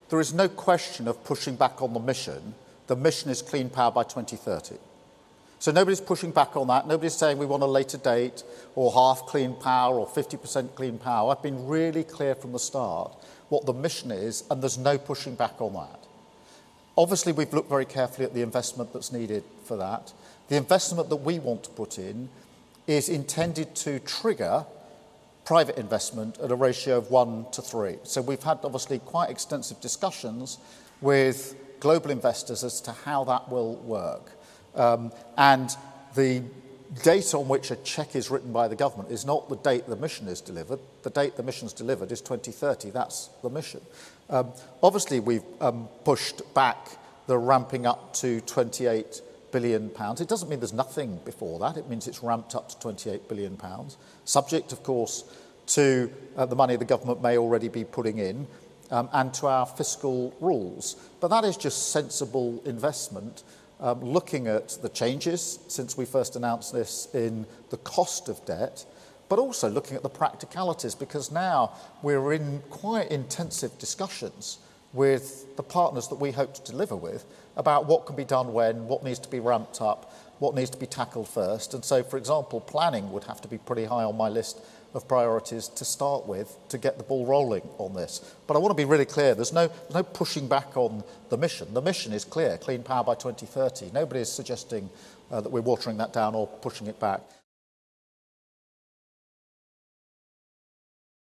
there is no question of pushing back on the mission. The mission is clean power by 2030. So nobody's pushing back on that. Nobody's saying we want a later date or half clean power or 50% clean power. I've been really clear from the start what the mission is, and there's no pushing back on that. Obviously, we've looked very carefully at the investment that's needed for that. The investment that we want to put in is intended to trigger private investment at a ratio of 1 to 3. So we've had obviously quite extensive discussions with global investors as to how that will work. And the date on which a cheque is written by the government is not the date the mission is delivered. The date the mission is delivered is 2030. That's the mission. Obviously, we've pushed back the ramping up to £28 billion. It doesn't mean there's nothing before that. It means it's ramped up to £28 billion, subject, of course, to the money the government may already be putting in and to our fiscal rules. But that is just sensible investment. Looking at the changes since we first announced this in the cost of debt, but also looking at the practicalities, because now we're in quite intensive discussions with the partners that we hope to deliver with about what can be done when, what needs to be ramped up, what needs to be tackled first. And so, for example, planning would have to be pretty high on my list of priorities to start with to get the ball rolling on this. But I want to be really clear, there's no pushing back on the mission. The mission is clear, clean power by 2030. Nobody is suggesting that we're watering that down or pushing it back.